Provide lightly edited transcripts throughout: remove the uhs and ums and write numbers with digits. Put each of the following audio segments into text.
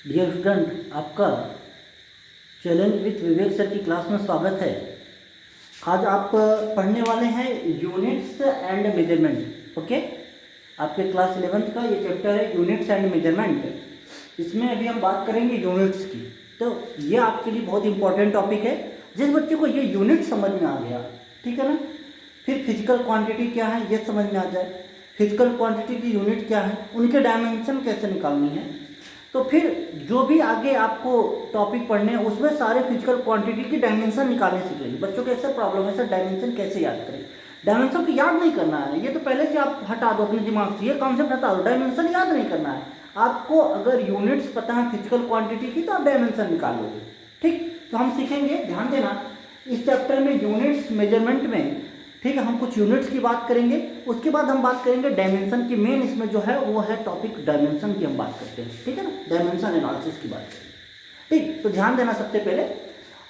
Dear student, आपका challenge with Vivek sir की class में स्वागत है। आज आप पढ़ने वाले हैं यूनिट्स एंड मेजरमेंट। ओके, आपके क्लास 11th का ये चैप्टर है यूनिट्स एंड मेजरमेंट। इसमें अभी हम बात करेंगे यूनिट्स की। तो ये आपके लिए बहुत इंपॉर्टेंट टॉपिक है। जिस बच्चे को ये यूनिट समझ में आ गया, ठीक है ना, फिर फिजिकल क्वांटिटी क्या है ये समझ में आ जाए, फिजिकल क्वांटिटी की यूनिट क्या है, उनके डायमेंशन कैसे निकालनी है, तो फिर जो भी आगे आपको टॉपिक पढ़ने हैं उसमें सारे फिजिकल क्वांटिटी की डायमेंशन निकालने सीख लेंगे। बच्चों को ऐसा प्रॉब्लम है सर डायमेंशन कैसे याद करें। डायमेंशन को याद नहीं करना है, ये तो पहले से आप हटा दो अपने दिमाग से, ये कॉन्सेप्ट हटा दो। डायमेंशन याद नहीं करना है आपको। अगर यूनिट्स पता है फिजिकल क्वांटिटी की तो आप डायमेंशन निकाल लोगे। ठीक, तो हम सीखेंगे, ध्यान देना इस चैप्टर में यूनिट्स मेजरमेंट में। ठीक है, हम कुछ यूनिट्स की बात करेंगे, उसके बाद हम बात करेंगे डायमेंशन की। मेन इसमें जो है वो है टॉपिक डायमेंशन की हम बात करते हैं, ठीक है ना, डायमेंशन एनालिसिस की बात करेंगे। ठीक, तो ध्यान देना सबसे पहले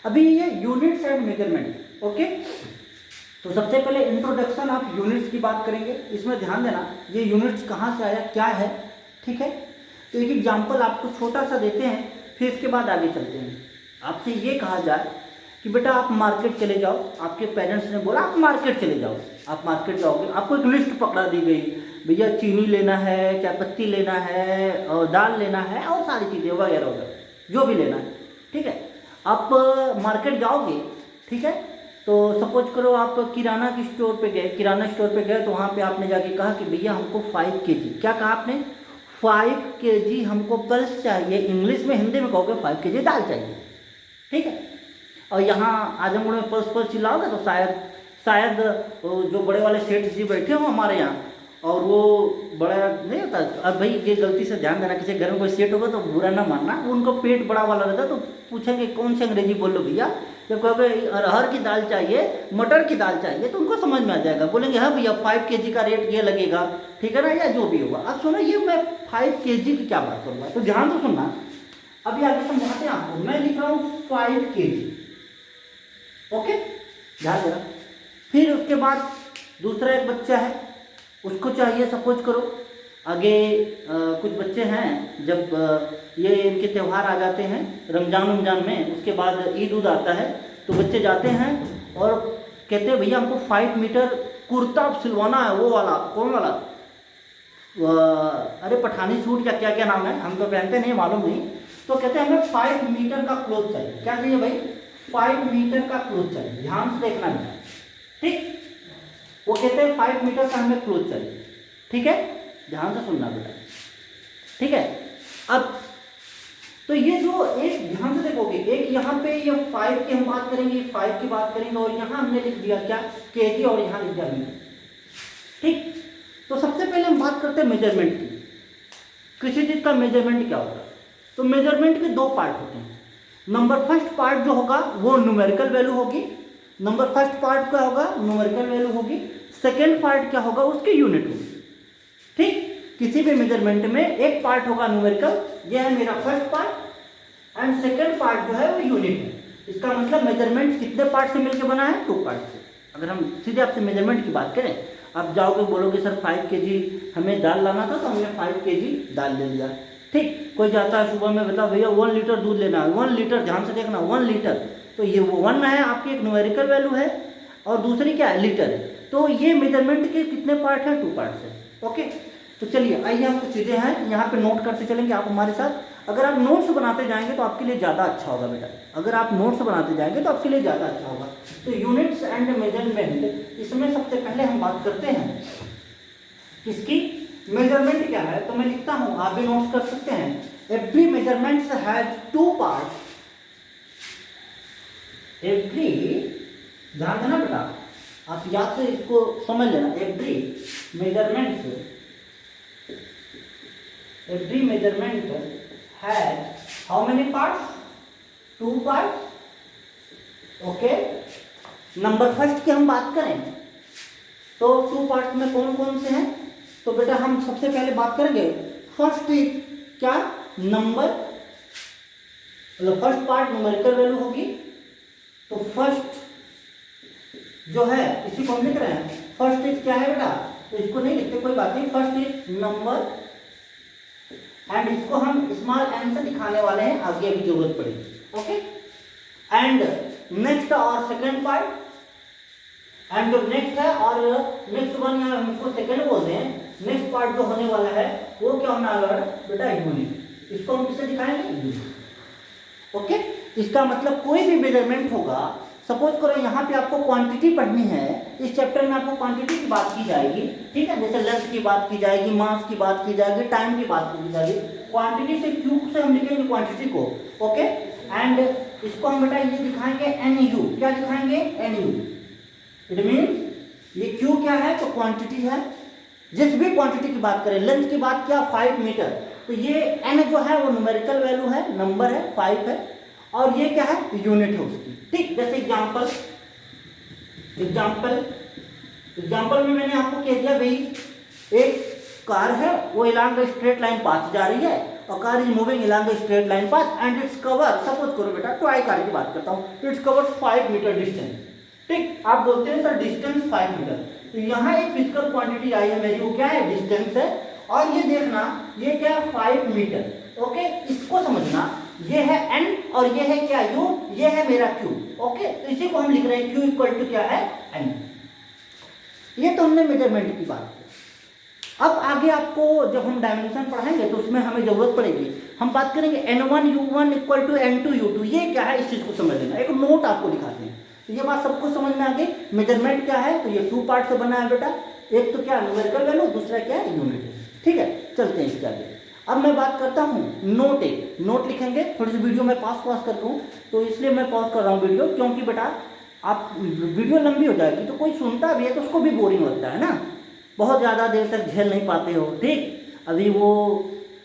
अभी ये यूनिट्स एंड मेजरमेंट। ओके, तो सबसे पहले इंट्रोडक्शन ऑफ यूनिट्स की बात करेंगे। इसमें ध्यान देना ये यूनिट्स कहाँ से आया, क्या है। ठीक है, तो एक एग्जाम्पल आपको छोटा सा देते हैं, फिर इसके बाद आगे चलते हैं। आपसे ये कहा जाए कि बेटा आप मार्केट चले जाओ, आपके पेरेंट्स ने बोला आप मार्केट चले जाओ, आप मार्केट जाओगे, आपको एक लिस्ट पकड़ा दी गई, भैया चीनी लेना है, चाय पत्ती लेना है, और दाल लेना है, और सारी चीज़ें वगैरह वगैरह जो भी लेना है। ठीक है, आप मार्केट जाओगे, ठीक है, तो सपोज करो आप किराना की स्टोर पे गए, किराना स्टोर पे गए तो वहाँ पे आपने जाके कहा कि भैया हमको 5 kg, क्या कहा आपने, 5 kg हमको पल्स चाहिए, इंग्लिश में हिंदी में कहोगे 5 kg दाल चाहिए। ठीक है, और यहाँ आजमगढ़ में पल्स चिल्लाओगे तो शायद जो बड़े वाले सेठ जी बैठे हो हमारे यहाँ, और वो बड़ा नहीं होता। अब भाई ये गलती से ध्यान देना, किसी घर में कोई सेठ होगा तो बुरा ना मानना, उनको पेट बड़ा वाला रहता तो पूछेंगे कौन सी अंग्रेजी बोल लो भैया, जब कहोगे अरहर की दाल चाहिए, मटर की दाल चाहिए, तो उनको समझ में आ जाएगा, बोलेंगे हाँ भैया 5 kg का रेट ये लगेगा, ठीक है ना, या जो भी होगा। अब सुनो, ये मैं 5 kg की क्या बात करूँगा, तो ध्यान से सुनना, अभी आगे समझाते हैं आपको। मैं लिख रहा हूँ 5 kg, ओके, ध्यान देना। फिर उसके बाद दूसरा एक बच्चा है, उसको चाहिए, सपोज करो आगे कुछ बच्चे हैं, जब ये इनके त्यौहार आ जाते हैं रमजान में, उसके बाद ईद उद आता है, तो बच्चे जाते हैं और कहते हैं भैया हमको 5 मीटर कुर्ता सिलवाना है, वो वाला कौन वाला, अरे पठानी सूट या क्या क्या नाम है, हम तो पहनते नहीं, मालूम नहीं। तो कहते हैं हमें 5 मीटर का क्लोथ चाहिए। क्या चाहिए भाई, 5 मीटर का क्लोथ चाहिए। ध्यान से देखना बेटा, ठीक, वो कहते हैं 5 मीटर का हमें क्लोथ चाहिए। ठीक है, ध्यान से सुनना बेटा, ठीक है। अब तो ये जो एक ध्यान से देखोगे, एक यहाँ पे ये 5 की हम बात करेंगे, 5 की बात करेंगे, और यहाँ हमने लिख दिया क्या, केजी, और यहाँ लिख दिया मीटर। ठीक, तो सबसे पहले हम बात करते हैं मेजरमेंट की। किसी चीज का मेजरमेंट क्या होता है, तो मेजरमेंट के 2 पार्ट होते हैं। नंबर फर्स्ट पार्ट जो होगा वो न्यूमेरिकल वैल्यू होगी, नंबर फर्स्ट पार्ट क्या होगा, न्यूमेरिकल वैल्यू होगी। सेकेंड पार्ट क्या होगा, उसकी यूनिट होगी। ठीक, किसी भी मेजरमेंट में एक पार्ट होगा न्यूमेरिकल, ये है मेरा first part, and second part जो है वो यूनिट है। इसका मतलब मेजरमेंट कितने पार्ट से मिलकर बना है, 2 पार्ट से। अगर हम सीधे आपसे मेजरमेंट की बात करें, आप जाओगे बोलोगे सर 5 kg हमें दाल लाना था, तो हमने 5 kg दाल ले लिया। ठीक, कोई जाता है सुबह में, बताओ भैया 1 लीटर दूध लेना है, 1 लीटर, ध्यान से देखना 1 लीटर, तो ये वो 1 है आपकी एक न्यूमेरिकल वैल्यू है, और दूसरी क्या है, लीटर है। तो ये मेजरमेंट के कितने पार्ट हैं, 2 पार्ट है। ओके, तो चलिए आइए हम कुछ चीज़ें हैं यहाँ पे नोट करते चलेंगे आप हमारे साथ। अगर आप नोट्स बनाते जाएंगे तो आपके लिए ज़्यादा अच्छा होगा बेटा, अगर आप नोट्स बनाते जाएंगे तो आपके लिए ज़्यादा अच्छा होगा। तो यूनिट्स एंड मेजरमेंट, इसमें सबसे पहले हम बात करते हैं इसकी मेजरमेंट क्या है। तो मैं लिखता हूं, आप भी नोट कर सकते हैं। Every measurement has 2 part, every, ध्यान देना बेटा, आप याद से इसको समझ लेना। Every measurement has how many parts, 2 parts. Okay, number first की हम बात करें तो 2 पार्ट्स में कौन कौन से हैं, तो बेटा हम सबसे पहले बात करेंगे फर्स्ट इज क्या, नंबर, मतलब फर्स्ट पार्ट न्यूमेरिकल वैल्यू होगी। तो फर्स्ट जो है इसी को हम लिख रहे हैं, फर्स्ट इज क्या है बेटा, तो इसको नहीं लिखते कोई बात नहीं, फर्स्ट इज नंबर, एंड इसको हम स्मॉल n से दिखाने वाले हैं, आगे अभी जरूरत पड़ेगी। ओके, एंड नेक्स्ट और सेकंड पार्ट, एंड जो नेक्स्ट है और नेक्स्ट वन या हम इसको सेकंड बोलते हैं, नेक्स्ट पार्ट जो होने वाला है वो क्या होना है बेटा, यूनिट। इसको हम किससे दिखाएंगे, यूनिट। ओके, इसका मतलब कोई भी मेजरमेंट होगा, सपोज करो यहाँ पे आपको क्वांटिटी पढ़नी है, इस चैप्टर में आपको क्वांटिटी की बात की जाएगी, ठीक है, जैसे लेंथ की बात की जाएगी, मास की बात की जाएगी, टाइम की बात की जाएगी। क्वांटिटी से क्यू से हम लिखेंगे क्वांटिटी को। ओके, एंड इसको हम बेटा ये दिखाएंगे एन यू। क्या दिखाएंगे, एन यू। इट मीन्स ये क्यू क्या है, तो क्वांटिटी है। जिस भी क्वांटिटी की बात करें, लेंथ की बात किया 5 मीटर, तो ये एन जो है वो न्यूमेरिकल वैल्यू है, नंबर है, 5 है, और ये क्या है, यूनिट है उसकी। ठीक, जैसे एग्जांपल में मैंने आपको कह दिया भाई, एक कार है, वो along the straight line path जा रही है, और car is moving along the straight line path and it's cover, suppose करो बेटा टॉय कार की बात करता हूँ, इट्स कवर्स 5 मीटर डिस्टेंस। ठीक, आप बोलते हैं सर डिस्टेंस 5 मीटर, तो यहाँ एक फिजिकल क्वांटिटी आई है मेरी, वो क्या है, डिस्टेंस है, और ये देखना ये क्या है, 5 मीटर। ओके, इसको समझना, ये है n और ये है क्या, u, ये है मेरा q। ओके, तो इसी को हम लिख रहे हैं q इक्वल टू क्या है, n। ये तो हमने मेजरमेंट की बात की। अब आगे आपको जब हम डायमेंशन पढ़ाएंगे तो उसमें हमें जरूरत पड़ेगी, हम बात करेंगे n1 u1 equal to n2 u2। ये क्या है, इस चीज को समझ लेना, एक नोट आपको दिखाते हैं, तो ये बात सबको समझ में आ गई। मेजरमेंट क्या है, तो ये 2 पार्ट से बना है बेटा, एक तो क्या न्यूमेरिकल वैल्यू, दूसरा क्या है, यूनिट है। ठीक है, चलते हैं इसके आगे। अब मैं बात करता हूँ नोट। एक नोट लिखेंगे, थोड़ी सी वीडियो में पॉज कर दूँ, तो इसलिए मैं पॉज कर रहा हूँ वीडियो, क्योंकि बेटा आप वीडियो लंबी हो जाएगी तो कोई सुनता भी है तो उसको भी बोरिंग लगता है ना, बहुत ज़्यादा देर तक झेल नहीं पाते हो। ठीक, अभी वो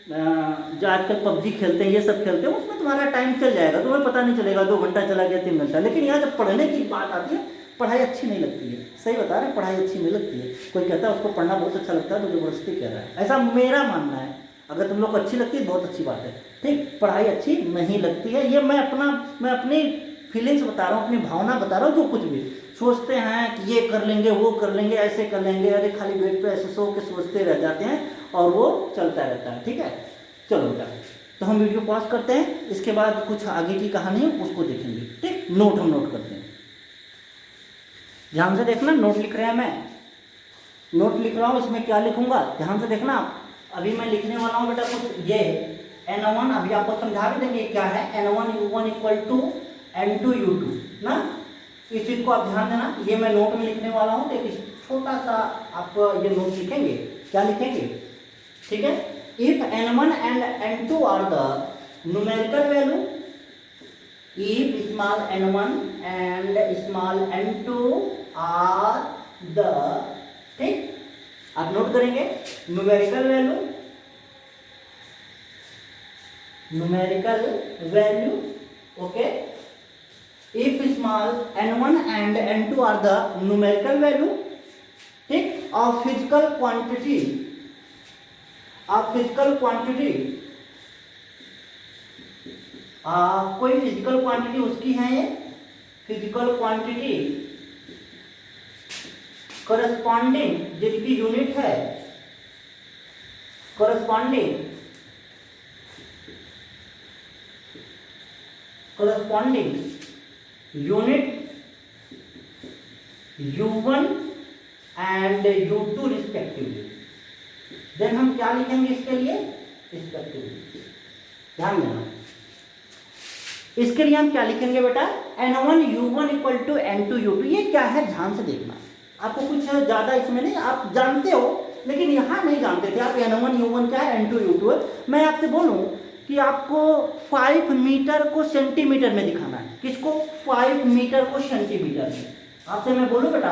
जो आजकल पबजी खेलते हैं, ये सब खेलते हैं, उसमें तुम्हारा टाइम चल जाएगा, तुम्हें पता नहीं चलेगा, 2 घंटा चला गया, 3 घंटा। लेकिन यहाँ जब पढ़ने की बात आती है, पढ़ाई अच्छी नहीं लगती है। सही बता रहे हैं, पढ़ाई अच्छी नहीं लगती है। कोई कहता है उसको पढ़ना बहुत अच्छा लगता है तो जबरदस्ती कह रहा है, ऐसा मेरा मानना है। अगर तुम लोग को अच्छी लगती है बहुत अच्छी बात है। ठीक, पढ़ाई अच्छी नहीं लगती है, ये मैं अपनी फीलिंग्स बता रहा हूँ, अपनी भावना बता रहा हूँ। जो कुछ भी सोचते हैं कि ये कर लेंगे, वो कर लेंगे, ऐसे कर लेंगे, अरे खाली बेड पे ऐसे सो के सोचते रह जाते हैं और वो चलता रहता है। ठीक है, चलो बेटा, तो हम वीडियो पॉज करते हैं, इसके बाद कुछ आगे की कहानी उसको देखेंगे। ठीक, नोट हम नोट करते हैं, ध्यान से देखना। नोट लिख रहे हैं, मैं नोट लिख रहा हूँ, इसमें क्या लिखूंगा ध्यान से देखना। अभी मैं लिखने वाला हूँ बेटा कुछ ये n1, अभी आपको समझा भी देंगे क्या है, n1 u1 equal to n2 u2 ना, इस चीज को आप ध्यान देना। ये मैं नोट में लिखने वाला हूँ, तो एक छोटा सा आप ये नोट लिखेंगे, क्या लिखेंगे, ठीक है। If n1 and n2 are the numerical value, if small n1 and small n2 are the, ठीक, आप नोट करेंगे numerical value, okay. If small n1 and n2 are the numerical value, ठीक, ऑफ फिजिकल क्वांटिटी, कोई physical quantity उसकी है, ये physical quantity corresponding, जिसकी unit है corresponding unit u1 and u2 respectively. Then हम क्या लिखेंगे इसके लिए, रिस्पेक्टिवली, ध्यान देना। इसके लिए हम क्या लिखेंगे बेटा, n1 u1 equal to n2 u2। ये क्या है ध्यान से देखना, आपको कुछ ज़्यादा इसमें नहीं, आप जानते हो लेकिन यहाँ नहीं जानते थे आप। n1 u1 क्या है, n2 u2 है। मैं आपसे बोलूँ कि आपको 5 मीटर को सेंटीमीटर में दिखाना है, किसको, 5 मीटर को सेंटीमीटर में। आपसे मैं बोलूँ बेटा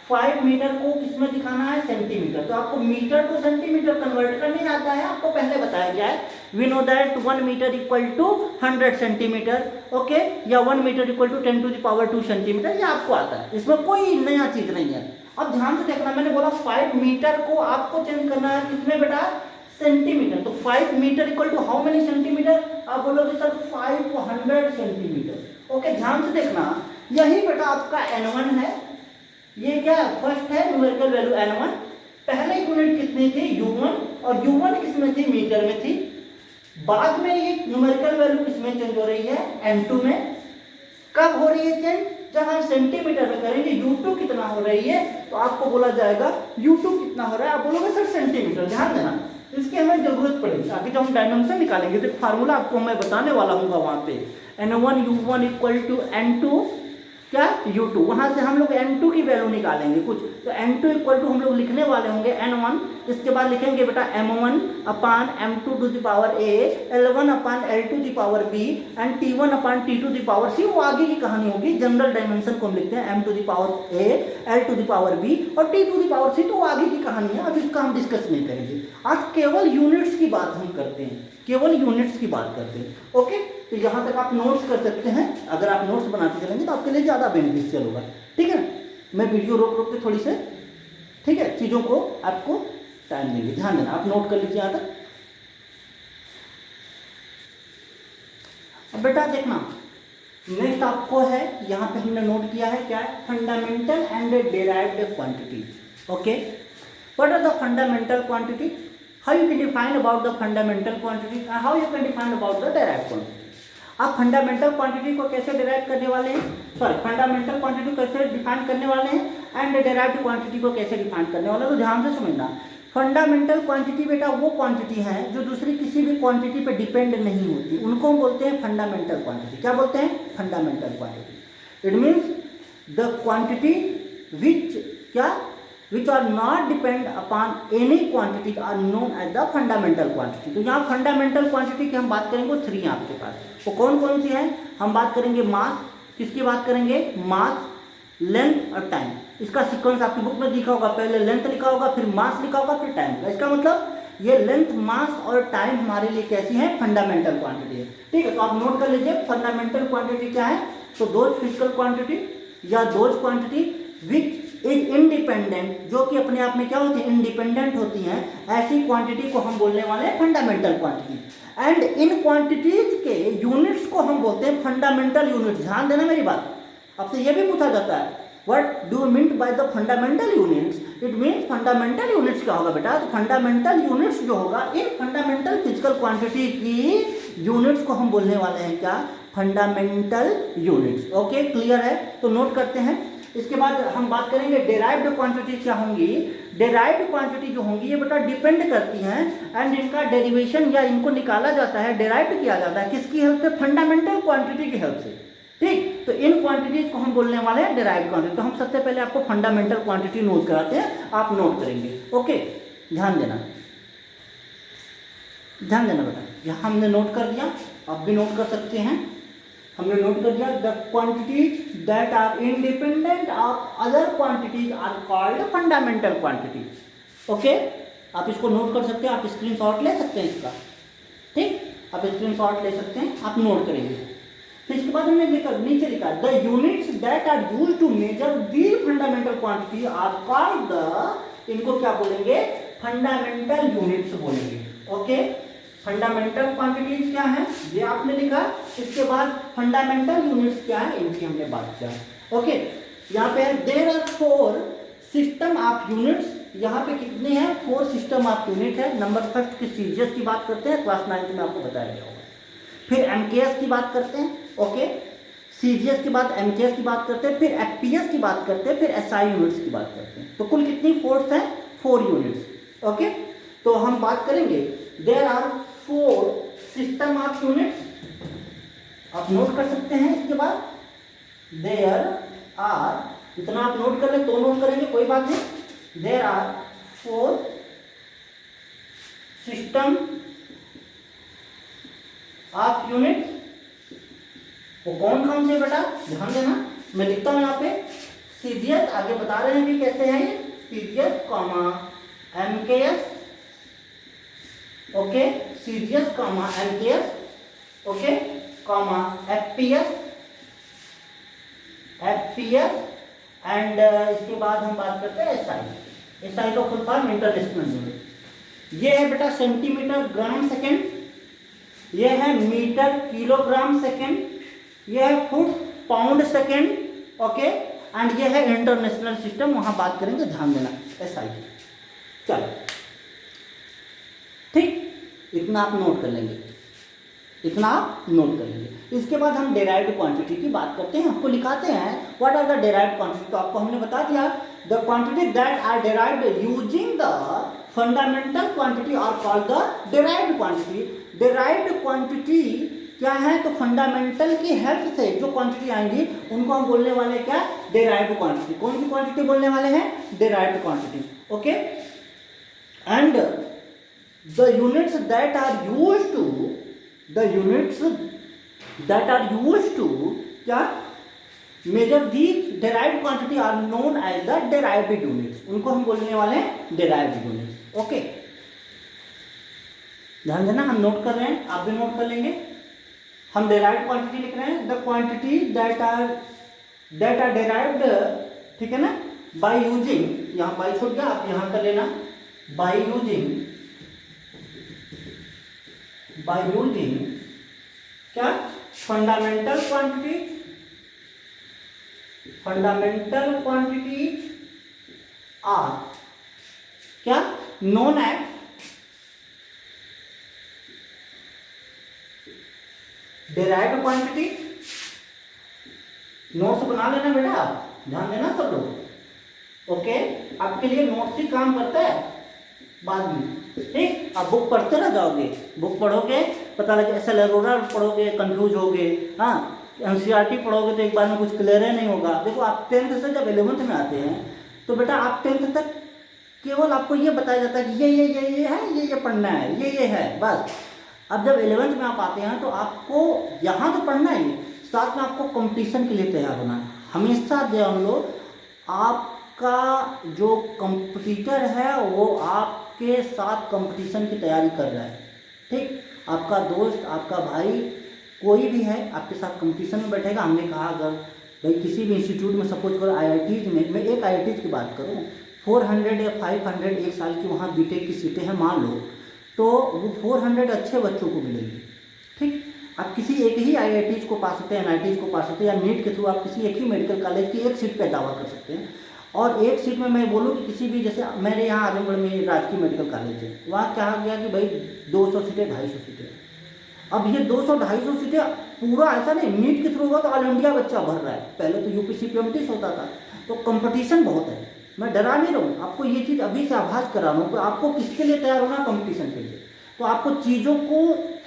5 मीटर को किसमें दिखाना है, सेंटीमीटर, तो आपको मीटर टू सेंटीमीटर कन्वर्ट करने आता है, आपको पहले बताया गया है। We know that 1 metre equal to 100 centimetre, okay, या 1 metre equal to 10 to the power 2 centimetre, ये आपको आता है, इसमें कोई नया चीज नहीं है। अब ध्यान से देखना, मैंने बोला 5 मीटर को आपको चेंज करना है किसमें बेटा, सेंटीमीटर। तो 5 metre equal to how many centimetre, आप बोलोगे सर 500 सेंटीमीटर। ओके, ध्यान से देखना, यही बेटा आपका n1 है, ये क्या फर्स्ट है न्यूमेरिकल वैल्यू n1, पहले यूनिट कितनी थी u1, और u1 किसमें थी, मीटर में थी। बाद में ये न्यूमेरिकल वैल्यू इसमें चेंज हो रही है N2 में। कब हो रही है चेंज? जब हम सेंटीमीटर में करेंगे U2 कितना हो रही है तो आपको बोला जाएगा U2 कितना हो रहा है, आप बोलोगे सर सेंटीमीटर। ध्यान देना, इसकी हमें जरूरत पड़ेगी आगे जब हम डायमेंशन निकालेंगे तो फार्मूला आपको मैं बताने वाला हूँ वहां पे। N1 U1 equal to N2 क्या U2, वहां से हम लोग N2 की वैल्यू निकालेंगे कुछ, तो N2 इक्वल टू हम लोग लिखने वाले होंगे N1, इसके बाद लिखेंगे बेटा M1 upon M2 to the power A, L1 upon L to the power B and T1 upon T to the power C। वो आगे की कहानी होगी। जनरल डायमेंशन को हम लिखते हैं M to the power A, L to the power B और T to the power C, तो वो आगे की कहानी है, अब इसका हम डिस्कस नहीं करेंगे। आज केवल यूनिट्स की बात हम करते हैं, केवल यूनिट्स की बात करते हैं। ओके, तो यहाँ तक आप नोट्स कर सकते हैं। अगर आप नोट्स बनाते चलेंगे तो आपके लिए ज़्यादा बेनिफिशियल होगा। ठीक है, मैं वीडियो रोक रोक के थोड़ी से, ठीक है, चीज़ों को आपको टाइम देंगे। ध्यान देना, आप नोट कर लीजिए यहाँ तक। अब बेटा देखना, नेक्स्ट आपको है, यहाँ पे हमने नोट किया है क्या है, fundamental and derived quantity. Okay, what are the fundamental quantity, how you can define about the fundamental quantity and how you can define about the derived quantity। आप फंडामेंटल क्वांटिटी को कैसे डिराइव करने वाले हैं, सॉरी फंडामेंटल क्वांटिटी को कैसे define करने वाले हैं एंड डेराइव्ड क्वांटिटी को कैसे डिफाइन करने वाले हैं, तो ध्यान से समझना। फंडामेंटल क्वांटिटी बेटा वो क्वांटिटी है जो दूसरी किसी भी क्वांटिटी पे डिपेंड नहीं होती, उनको हम बोलते हैं फंडामेंटल क्वांटिटी। क्या बोलते हैं? Fundamental quantity. It means the quantity which क्या which are not depend upon any quantity are known as the fundamental quantity। तो यहाँ फंडामेंटल क्वांटिटी की हम बात करेंगे, वो 3 है आपके पास। वो कौन कौन सी है? हम बात करेंगे मास, किसकी बात करेंगे? मास, लेंथ और टाइम। इसका सीक्वेंस आपकी बुक में दिखा होगा, पहले लेंथ लिखा होगा, फिर मास लिखा होगा, फिर टाइम। इसका मतलब ये लेंथ, मास और टाइम हमारे लिए कैसी है? फंडामेंटल क्वांटिटी है। ठीक है, तो आप नोट कर लीजिए फंडामेंटल क्वांटिटी क्या है। तो दोज फिजिकल क्वांटिटी या those quantity which is independent, जो कि अपने आप में क्या होती है? इंडिपेंडेंट होती हैं, ऐसी क्वांटिटी को हम बोलने वाले हैं fundamental quantity. And in quantities के यूनिट्स को हम बोलते हैं फंडामेंटल यूनिट्स। ध्यान देना मेरी बात, आपसे यह भी पूछा जाता है what do you mean by the fundamental units. It means fundamental units क्या होगा बेटा? तो फंडामेंटल यूनिट्स जो होगा, इन फंडामेंटल फिजिकल क्वांटिटी की यूनिट्स को हम बोलने वाले हैं क्या? Fundamental units. ओके, क्लियर है? तो नोट करते हैं। इसके बाद हम बात करेंगे डेराइव्ड क्वांटिटी क्या होंगी। डेराइव्ड क्वांटिटी जो होंगी ये बेटा डिपेंड करती हैं एंड इनका डेरिवेशन या इनको निकाला जाता है, डेराइव्ड किया जाता है किसकी हेल्प से? फंडामेंटल क्वांटिटी की हेल्प से। ठीक, तो इन क्वांटिटीज को हम बोलने वाले हैं डेराइव्ड क्वांटिटी। तो हम सबसे पहले आपको फंडामेंटल क्वांटिटी नोट कराते हैं, आप नोट करेंगे। ओके, ध्यान देना, ध्यान देना बेटा। यहाँ हमने नोट कर दिया, आप भी नोट कर सकते हैं। हमने नोट कर दिया the quantities that are independent of other quantities are called fundamental quantity. Okay, आप इसको नोट कर सकते हैं, आप स्क्रीनशॉट ले सकते हैं इसका। ठीक, आप स्क्रीनशॉट ले सकते हैं, आप नोट करेंगे। फिर इसके बाद हमने नीचे लिखा the units that are used to measure the fundamental quantity are called the, इनको क्या बोलेंगे? फंडामेंटल यूनिट्स बोलेंगे। ओके, फंडामेंटल क्वांटिटीज क्या है ये आपने लिखा। इसके बाद फंडामेंटल यूनिट्स क्या है इनकी हमने बात किया। ओके, यहाँ पे there are 4 system of units. यहाँ पे कितने हैं? 4 सिस्टम ऑफ यूनिट है। नंबर फर्स्ट की सीजीएस की बात करते हैं, क्लास 9 में आपको बताया गया होगा। फिर एमकेएस की बात करते हैं। ओके, सीजीएस के बाद एमकेएस की बात करते हैं, फिर एफपीएस की बात करते हैं, फिर एसआई यूनिट्स की बात करते हैं। तो कुल कितनी फोर्स है? 4 यूनिट्स। ओके, तो हम बात करेंगे there are 4 system of units, आप नोट कर सकते हैं। इसके बाद देयर आर, इतना आप नोट कर ले तो नोट करेंगे, कोई बात नहीं। There are 4 system of units. वो कौन कौन से बेटा? ध्यान देना, मैं लिखता हूं यहाँ पे सीजीएस, आगे बता रहे हैं कि कैसे है ये CGS comma MKS. Okay, CGS comma MKS, okay, comma FPS, FPS and इसके बाद हम बात करते हैं एसआई। एसआई का फुल फॉर्म इंटरनेशनल यूनिट। ये है बेटा सेंटीमीटर ग्राम सेकेंड, ये है मीटर किलोग्राम सेकेंड, ये है foot pound second. Okay, and ये है इंटरनेशनल सिस्टम, वहां बात करेंगे, ध्यान देना एसआई। चलो ठीक, इतना आप नोट कर लेंगे। इतना आप नोट कर लीजिए। इसके बाद हम डेराइव्ड क्वांटिटी की बात करते हैं, हमको लिखाते हैं what are the derived quantity. तो आपको हमने बता दिया the quantity that are derived using the fundamental quantity are called the derived quantity. Derived quantity क्या है, तो फंडामेंटल की हेल्प से जो क्वांटिटी आएंगी उनको हम बोलने वाले क्या, डेराइव्ड क्वांटिटी। कौन सी क्वांटिटी बोलने वाले हैं, derived quantity. Okay, and the units that are used to, the units that are used to क्या measure the derived quantity are known as the derived units. उनको हम बोलने वाले हैं डेराइव्ड यूनिट्स। ओके, ध्यान देना, हम नोट कर रहे हैं, आप भी नोट कर लेंगे। हम डेराइव्ड क्वांटिटी लिख रहे हैं, the quantity that are derived, ठीक है ना, बाय यूजिंग, यहाँ बाय छूट गया, आप यहाँ कर लेना, बाय यूजिंग क्या, फंडामेंटल क्वांटिटी आर क्या known as derived quantity. Notes बना लेना बेटा, ध्यान देना सब लोग। ओके, आपके लिए नोट्स ही काम करता है बाद में, ठीक। आप बुक पढ़ते रह जाओगे, बुक पढ़ोगे पता लगे, ऐसा अरोरा पढ़ोगे कंफ्यूज होगे, हाँ, एनसीईआरटी पढ़ोगे तो एक बार में कुछ क्लियर ही नहीं होगा। देखो आप 10th से जब 11th में आते हैं तो बेटा आप 10th तक केवल आपको ये बताया जाता है कि ये है, ये पढ़ना है, ये है, बस। अब जब 11th में आप आते हैं तो आपको यहाँ तो पढ़ना ही, साथ में आपको कंपटीशन के लिए तैयार होना है। हमेशा ध्यान लो, आपका जो कंपटीटर है वो आपके साथ कंपटीशन की तैयारी कर रहा है, ठीक। आपका दोस्त, आपका भाई, कोई भी है आपके साथ कंपटीशन में बैठेगा। हमने कहा अगर भाई किसी भी इंस्टीट्यूट में, सपोज करो IITs में, मैं एक IITs की बात करूँ, 400 या 500 एक साल की वहाँ बीटेक की सीटें हैं मान लो, तो वो 400 अच्छे बच्चों को मिलेगी, ठीक। आप किसी एक ही IITs को पा सकते हैं, NITs को पा सकते हैं, या नीट के थ्रू आप किसी एक ही मेडिकल कॉलेज की एक सीट पर दावा कर सकते हैं। और एक सीट में मैं बोलूँ कि किसी भी, जैसे मेरे यहाँ आजमगढ़ में राजकीय मेडिकल कॉलेज है, वहाँ कहा गया कि भाई 200 सीटें, 250 सीटें। अब ये 200-250 सीटें पूरा ऐसा नहीं, नीट के थ्रू होगा तो ऑल इंडिया बच्चा भर रहा है, पहले तो UPSC PMT होता था, तो कंपटीशन बहुत है। मैं डरा नहीं रहा हूँ, आपको ये चीज़ अभी से आभास करा रहा हूँ कि आपको किसके लिए तैयार होना, कंपटीशन के लिए। तो आपको चीज़ों को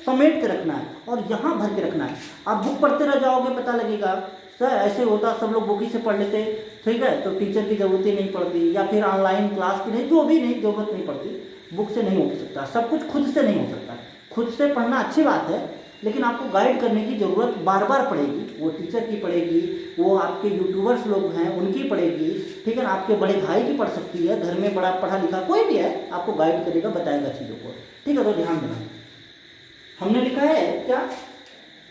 समेट के रखना है और यहाँ भर के रखना है। आप बुक पढ़ते रह जाओगे, पता लगेगा सर ऐसे होता, सब लोग बुक ही से पढ़ लेते, ठीक है, तो टीचर की ज़रूरत ही नहीं पड़ती, या फिर ऑनलाइन क्लास की नहीं, जो भी नहीं ज़रूरत नहीं पड़ती। बुक से नहीं हो सकता, सब कुछ खुद से नहीं हो सकता। खुद से पढ़ना अच्छी बात है, लेकिन आपको गाइड करने की ज़रूरत बार बार पड़ेगी। वो टीचर की पड़ेगी, वो आपके यूट्यूबर्स लोग हैं उनकी पड़ेगी, ठीक है ना, आपके बड़े भाई की पढ़ सकती है, घर में बड़ा पढ़ा लिखा कोई भी है, आपको गाइड करेगा, बताएगा चीज़ों को, ठीक है। तो ध्यान देना, हमने लिखा है क्या,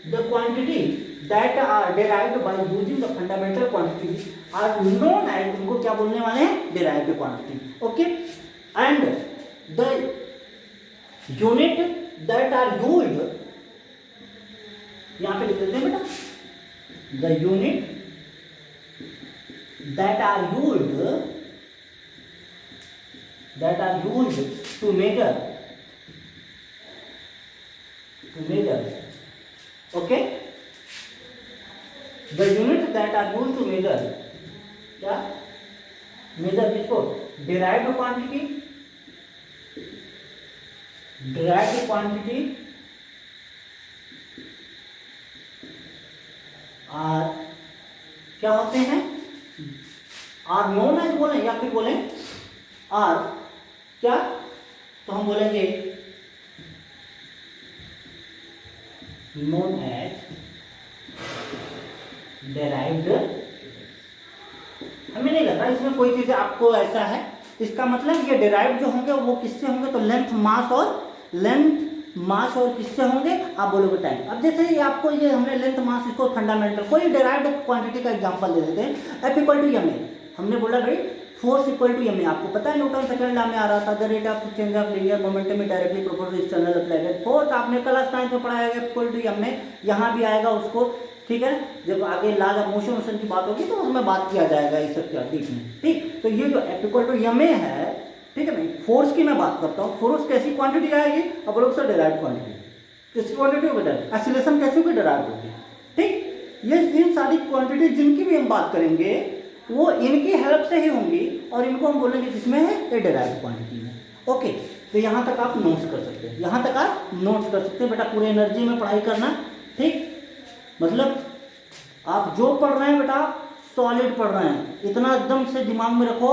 the quantity that are derived by using the fundamental quantity are known as, उनको क्या बोलने वाले हैं, derived quantity. Okay, and the unit that are used, यहां पे लिख देते हैं बेटा, the unit that are used to measure, okay, the unit that are used to measure, क्या मेजर किसको, डेराइव्ड क्वांटिटी, और क्या होते हैं, आर नोन एज बोले या फिर बोले आर क्या, तो हम बोलेंगे नोन एज डेराइव्ड। हमें नहीं लग रहा इसमें कोई चीज़ आपको ऐसा है, इसका मतलब ये डेराइव्ड जो होंगे वो किससे होंगे, तो लेंथ मास और किससे होंगे, आप बोलोगे टाइम। अब जैसे ये आपको ये हमने लेंथ मास, इसको फंडामेंटल, कोई डेराइव्ड क्वांटिटी का एग्जांपल दे देते हैं। F = ma, हमने बोला भाई फोर्स = ma, आपको पता है न्यूटन सेकंड लॉ में आ रहा था, the rate of change of linear momentum में directly proportional to external applied force, आपने क्लास 9 में पढ़ाया है, F = ma, यहाँ भी आएगा उसको, ठीक है। जब आगे लॉज ऑफ मोशन की बात होगी तो उसमें बात किया जाएगा इस सब क्या, ठीक। तो ये जो F = ma है, ठीक है, मैं फोर्स की मैं बात करता हूँ, फोर्स कैसी क्वांटिटी आएगी, अब लोग सर डेराइव्ड क्वांटिटी, इसकी क्वांटिटी ऑफ वेदर, एक्सीलरेशन कैसे की डराइव होगी, ठीक। ये इन सारी क्वांटिटी जिनकी भी हम बात करेंगे वो इनकी हेल्प से ही होंगी और इनको हम बोलेंगे किसमें है, ये डराइव क्वांटिटी में। ओके, तो यहाँ तक आप नोट्स कर सकते हैं, यहाँ तक आप नोट्स कर सकते हैं बेटा। पूरे एनर्जी में पढ़ाई करना, ठीक। मतलब आप जो पढ़ रहे हैं बेटा सॉलिड पढ़ रहे हैं, इतना एकदम से दिमाग में रखो,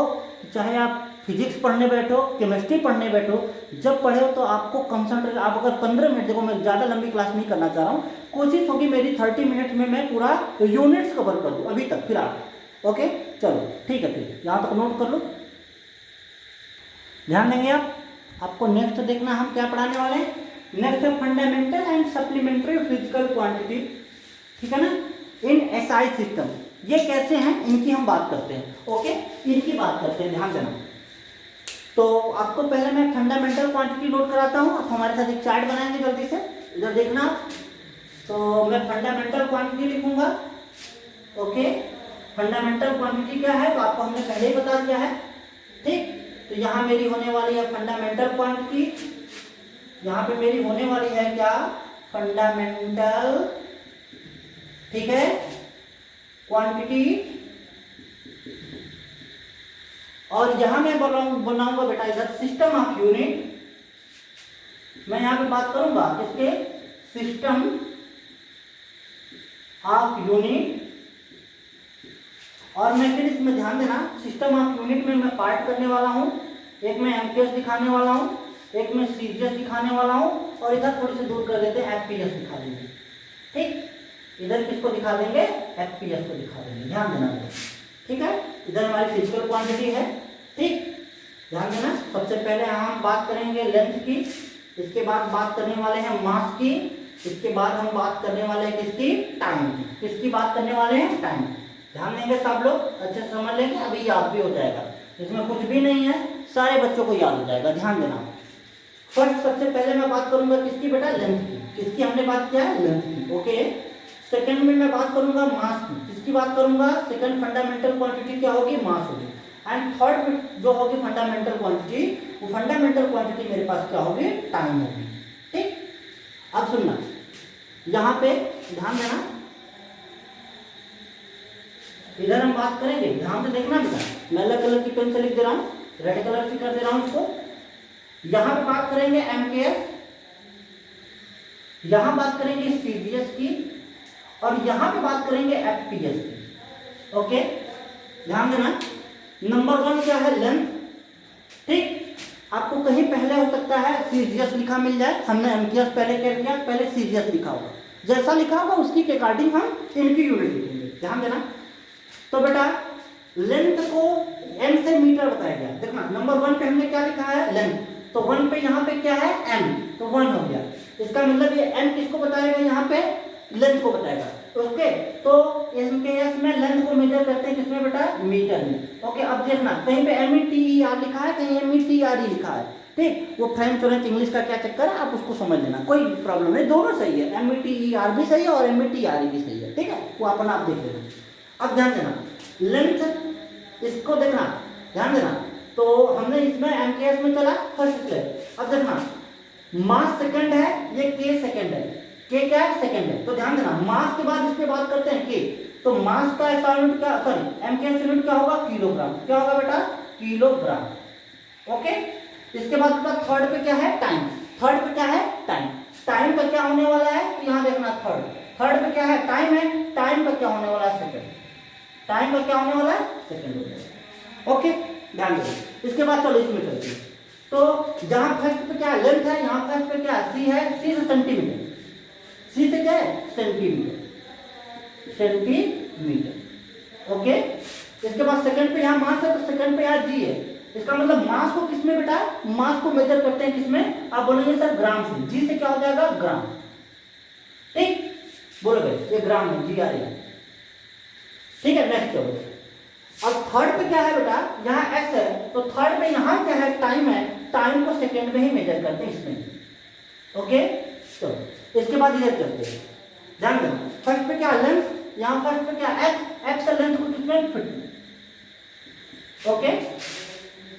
चाहे आप फिजिक्स पढ़ने बैठो, केमिस्ट्री पढ़ने बैठो, जब पढ़े हो तो आपको कंसंट्रेट, आप अगर 15 मिनट, देखो मैं ज़्यादा लंबी क्लास नहीं करना चाह रहा हूँ, कोशिश होगी मेरी 30 मिनट में मैं पूरा यूनिट्स कवर कर दूँ अभी तक फिर आप। ओके चलो ठीक है, फिर यहाँ तक नोट कर लो, ध्यान देंगे आप। आपको नेक्स्ट देखना हम क्या पढ़ाने वाले हैं, नेक्स्ट है fundamental and supplementary physical quantity, ठीक है ना, इन एसआई सिस्टम। ये कैसे हैं इनकी हम बात करते हैं। ओके, इनकी बात करते हैं, ध्यान देना। तो आपको पहले मैं फंडामेंटल क्वांटिटी नोट कराता हूँ, आप हमारे साथ एक चार्ट बनाएंगे जल्दी से, इधर देखना। तो मैं फंडामेंटल क्वांटिटी लिखूंगा। ओके, फंडामेंटल क्वांटिटी क्या है तो आपको हमने पहले ही बता दिया है, ठीक। तो यहाँ मेरी होने वाली है फंडामेंटल क्वांटिटी, यहाँ पे मेरी होने वाली है क्या, फंडामेंटल, ठीक है, क्वांटिटी। और यहां मैं बनाऊंगा बेटा इधर सिस्टम ऑफ यूनिट, मैं यहां पे बात करूंगा किसके, सिस्टम ऑफ यूनिट। और मैं फिर इसमें ध्यान देना, सिस्टम ऑफ यूनिट में मैं पार्ट करने वाला हूं, एक मैं एमपीएस दिखाने वाला हूं, एक मैं सीजीएस दिखाने वाला हूं, और इधर थोड़ी सी दूर कर देते हैं एफपीएस दिखा देंगे, ठीक। इधर किसको दिखा देंगे, एफपीएस को दिखा देंगे, ध्यान देना, ठीक है। इधर हमारी फिजिकल क्वांटिटी है, ठीक, ध्यान देना। सबसे पहले हम बात करेंगे लेंथ की, इसके बाद बात करने वाले हैं मास की, इसके बाद हम बात करने वाले हैं किसकी, टाइम की। किसकी बात करने वाले हैं, टाइम। ध्यान देंगे सब लोग, अच्छे से समझ लेंगे, अभी याद भी हो जाएगा, इसमें कुछ भी नहीं है, सारे बच्चों को याद हो जाएगा, ध्यान देना। फर्स्ट सबसे पहले मैं बात करूंगा किसकी बेटा, लेंथ की। किसकी हमने बात किया है, लेंथ की। ओके, सेकंड में मैं बात करूंगा मास की। किसकी बात करूंगा, सेकंड फंडामेंटल क्वांटिटी क्या होगी, मास होगी। एंड थर्ड जो होगी फंडामेंटल क्वांटिटी, वो फंडामेंटल क्वांटिटी मेरे पास क्या होगी, टाइम होगी, ठीक। अब सुनना, यहाँ पे ध्यान देना, इधर हम बात करेंगे, ध्यान से देखना बेटा, मैं अलग कलर की पेन से लिख दे रहा हूँ, रेड कलर से कर दे रहा हूँ इसको। यहाँ पे बात करेंगे एमकेएस, यहाँ बात करेंगे सीजीएस की, और यहाँ पे बात करेंगे एफपीएस की। ओके, ध्यान देना। नंबर 1 क्या है, लेंथ, ठीक। आपको कहीं पहले हो सकता है सीजीएस लिखा मिल जाए, हमने एमकेएस पहले कह दिया, पहले सीजीएस लिखा होगा, जैसा लिखा होगा उसकी के अकॉर्डिंग हम इनकी यूनिट लिखेंगे, ध्यान देना। तो बेटा लेंथ को एम से मीटर बताया गया, देखना नंबर 1 पे हमने क्या लिखा है, लेंथ, तो 1 पे यहाँ पे क्या है, एम, तो 1 हो गया। इसका मतलब ये एम किसको बताएगा, यहाँ पे लेंथ को बताएगा। ओके, तो एमकेएस में लेंथ को मेजर करते हैं किसमें बेटा, मीटर में। ओके, अब देखना कहीं पे METER लिखा है, कहीं METRE लिखा है, ठीक। वो फ्रेंच और इंग्लिश का क्या चक्कर है, आप उसको समझ लेना, कोई प्रॉब्लम नहीं, दोनों सही है, METER भी सही है और METRE भी सही है, ठीक है, वो अपना आप देख लेना। अब ध्यान देना, लेंथ इसको देखना, ध्यान देना। तो हमने इसमें एमकेएस में चला फर्स्ट स्टेप। अब देखना मास सेकंड है, ये के सेकंड है, के क्या है, सेकंड है। तो ध्यान देना, मास के बाद इस पे बात करते हैं के, तो मास का ऐसा यूनिट क्या, सॉरी एमकेएस यूनिट क्या होगा, किलोग्राम। क्या होगा बेटा, किलोग्राम। ओके, इसके बाद थर्ड पे क्या है, टाइम। थर्ड पे क्या है, टाइम। टाइम का क्या होने वाला है, तो यहाँ देखना थर्ड पे क्या है, टाइम है, टाइम का क्या होने वाला है, सेकंड। टाइम का क्या होने वाला है, सेकंड हो जाएगा। ओके, ध्यान दो। इसके बाद चलो इसमें चलते हैं। तो जहां फर्स्ट पे क्या लेंथ है, यहाँ फर्स्ट पे क्या सी है, सी से सेंटीमीटर, सी से क्या है, सेंटीमीटर, सेंटीमीटर। ओके, इसके बाद सेकंड पे यहाँ मास है, तो सेकंड पे यहाँ जी है। इसका मतलब मास को किसमें बेटा, मास को मेजर करते हैं किसमें, आप बोलेंगे सर ग्राम से, जी से क्या हो जाएगा, ग्राम, ठीक। बोलोगे ये ग्राम है, जी आ रही है, ठीक है। नेक्स्ट चलो, अब थर्ड पे क्या है बेटा, यहाँ एस है, तो थर्ड पे यहाँ क्या है, टाइम है, टाइम को सेकंड में ही मेजर करते हैं इसमें। ओके, तो इसके बाद इधर चलते हैं, ध्यान देना। फर्स्ट पे क्या लेंथ, यहाँ फर्स्ट पे क्या एक्स का लेंथ को किसमें, फीट। ओके,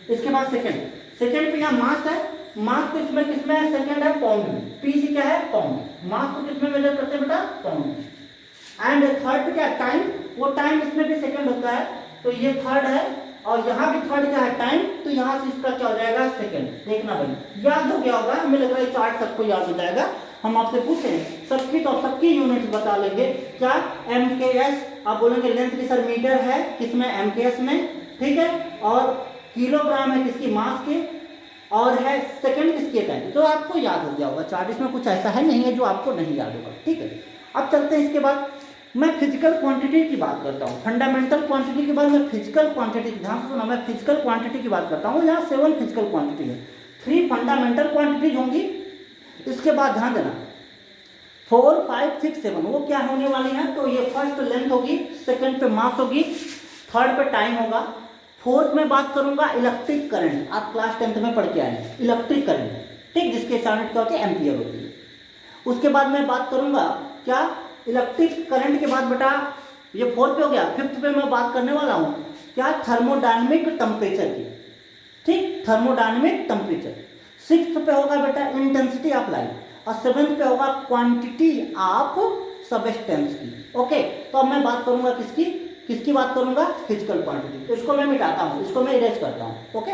इसके बाद सेकंड पे यहाँ मास है, मास को इसमें किसमें है, सेकंड है पाउंड में, पीसी क्या है पाउंड, मास को किसमें मेजर करते हैं बेटा पाउंड में। एंड थर्ड पे क्या टाइम, वो टाइम इसमें भी सेकंड होता है, तो ये थर्ड है, और यहाँ भी थर्ड क्या है टाइम, तो यहाँ से इसका क्या हो जाएगा सेकंड। देखना भाई याद हो गया होगा, हमें लग रहा है चार्ट सबको याद हो जाएगा। हम आपसे पूछें सबकी, तो सबकी यूनिट बता लेंगे क्या, एमकेएस, आप बोलेंगे लेंथ की सर मीटर है किसमें एमकेएस में, ठीक है, और किलोग्राम है किसकी मास के, और है सेकंड किसके टाइम, तो आपको याद हो गया होगा चार्ट, इसमें कुछ ऐसा है नहीं है जो आपको नहीं याद होगा, ठीक है। अब चलते हैं इसके बाद, मैं फिजिकल क्वांटिटी की बात करता हूँ, फंडामेंटल क्वांटिटी के बाद मैं फिजिकल क्वांटिटी, ध्यान से सुना, मैं फिजिकल क्वांटिटी की बात करता हूँ। यहाँ 7 फिजिकल क्वांटिटी है, 3 फंडामेंटल क्वांटिटीज होंगी, इसके बाद ध्यान देना 4, 5, 6, 7 वो क्या होने वाली हैं, तो ये फर्स्ट लेंथ होगी, सेकंड पे मास होगी, थर्ड पे टाइम होगा, फोर्थ में बात करूंगा इलेक्ट्रिक करंट, आप क्लास 10th में पढ़ के आए हैं इलेक्ट्रिक करंट, ठीक, जिसके यूनिट क्या होती है एम्पियर होती है। उसके बाद मैं बात करूंगा क्या, इलेक्ट्रिक करंट के बाद बेटा ये फोर्थ पे हो गया, फिफ्थ पे मैं बात करने वाला हूँ क्या, थर्मोडायनेमिक टेम्परेचर की, ठीक, थर्मोडायनेमिक टेम्परेचर। सिक्स्थ पे होगा बेटा इंटेंसिटी ऑफ लाइट, और सेवेंथ पे होगा क्वांटिटी ऑफ सबस्टेंस की। ओके, तो अब मैं बात करूंगा किसकी किसकी बात करूंगा, फिजिकल क्वांटिटी, तो इसको मैं मिटाता हूँ, इसको मैं इरेज करता हूँ। ओके,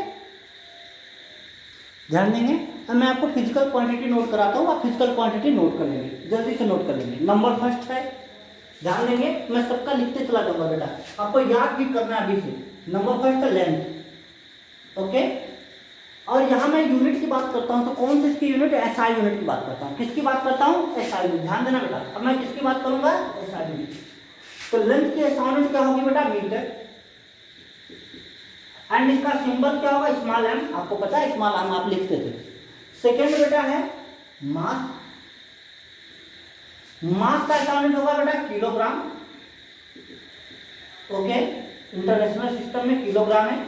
ध्यान देंगे। अब मैं आपको फिजिकल क्वांटिटी नोट कराता हूँ, आप फिजिकल क्वांटिटी नोट कर लेंगे, जल्दी से नोट कर लेंगे। नंबर फर्स्ट है, ध्यान देंगे, मैं सबका लिखते चला जाऊंगा बेटा, आपको याद भी करना है अभी से। नंबर फर्स्ट है लेंथ, ओके, और यहाँ मैं यूनिट की बात करता हूँ, तो कौन सी इसकी यूनिट, एसआई यूनिट की बात करता हूँ। किसकी बात करता हूँ, एसआई यूनिट, ध्यान देना बेटा। अब मैं किसकी बात करूंगा, एसआई यूनिट, तो लेंथ की एसआई यूनिट क्या होगी बेटा, मीटर, एंड इसका सिंबल क्या होगा, स्मॉल एम, आपको पता है स्मॉल एम आप लिखते थे। सेकेंड बेटा है मास, मास का एसआई यूनिट होगा बेटा किलोग्राम, ओके, इंटरनेशनल सिस्टम में किलोग्राम है।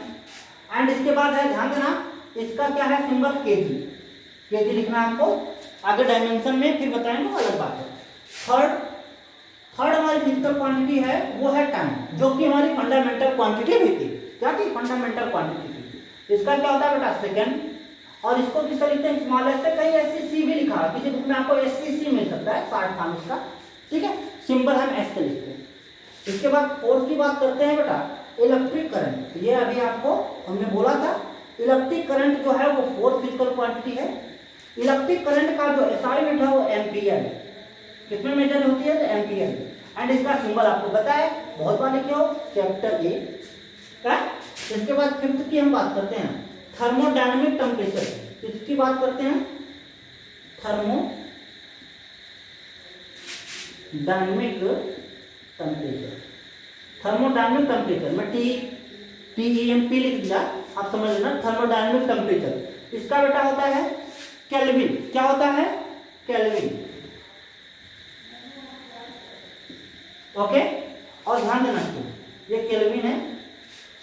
एंड इसके बाद है, ध्यान देना, इसका क्या है सिंबल केजी, केजी लिखना है आपको, आगे डायमेंशन में फिर बताएंगे वो अलग बात है। थर्ड हमारी फिजिकल क्वांटिटी है वो है टाइम, जो कि हमारी फंडामेंटल क्वांटिटी भी थी, क्या थी, फंडामेंटल क्वांटिटी थी। इसका क्या होता है बेटा सेकंड, और इसको किससे लिखते हैं, स्मॉल एस से, कहीं एससीसी भी लिखा है, किसी बुक में आपको एससीसी मिल सकता है, शॉर्ट फॉर्म इसका, ठीक है, सिंबल हम एस से लिखते हैं। इसके बाद फोर्थ की बात करते हैं बेटा, इलेक्ट्रिक करंट, ये अभी आपको हमने बोला था, इलेक्ट्रिक करंट जो है वो फोर्थ फिजिकल क्वांटिटी है। इलेक्ट्रिक करंट का जो एसआई यूनिट है वो एम्पियर है, कितने मेजर होती है, तो एम्पियर, एंड इसका सिंबल आपको पता है, बहुत बार लिखे हो, कैपिटल ए का। इसके बाद फिफ्थ की हम बात करते हैं, थर्मोडायनेमिक टेम्परेचर, इसकी बात करते हैं, थर्मोडायनेमिक टेम्परेचर, थर्मोडायनेमिक टेम्परेचर, मैं टी लिख दिया, आप समझ लेना, थर्मोडायनेमिक टेम्परेचर। इसका बेटा होता है केल्विन, क्या होता है, केल्विन, ओके, और ध्यान देना ये केल्विन है,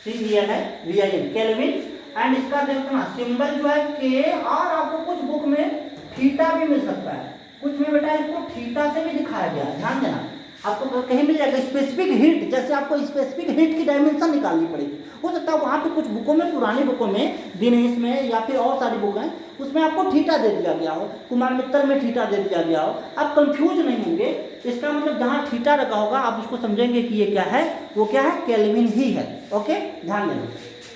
CVL है, VIN केल्विन, एंड इसका देखना सिंबल जो है के, और आपको कुछ बुक में थीटा भी मिल सकता है, कुछ में बेटा इसको थीटा से भी दिखाया गया है, ध्यान देना, आपको कहीं मिल जाएगा स्पेसिफिक हीट, जैसे आपको स्पेसिफिक हीट की डायमेंशन निकालनी पड़ेगी, हो सकता है वहाँ पे कुछ बुकों में, पुरानी बुकों में, दिनेश में या फिर और सारी बुक हैं, उसमें आपको थीटा दे दिया गया हो, कुमार मित्तल में थीटा दे दिया गया हो, आप कंफ्यूज नहीं होंगे। इसका मतलब जहाँ थीटा रखा होगा आप उसको समझेंगे कि ये क्या है, वो क्या है, केल्विन ही है। ओके, ध्यान देना।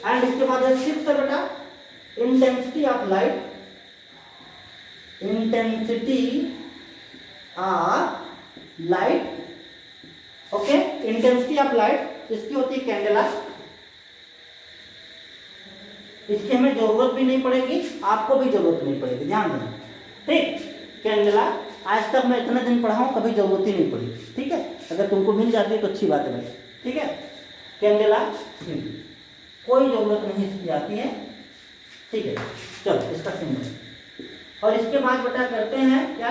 एंड इसके बाद सिक्स्थ है बेटा intensity of light, intensity of light, okay, intensity of light, इसकी होती है कैंडेला, इसकी हमें जरूरत भी नहीं पड़ेगी, आपको भी जरूरत नहीं पड़ेगी, ध्यान देना, ठीक, कैंडेला आज तक मैं इतने दिन पढ़ा हूँ, कभी जरूरत ही नहीं पड़ी, ठीक है, अगर तुमको मिल जाती है तो अच्छी बात है भाई, ठीक है, कैंडेला कोई जरूरत नहीं इसकी आती है, ठीक है, चलो इसका सिंबल। और इसके बाद बेटा करते हैं क्या,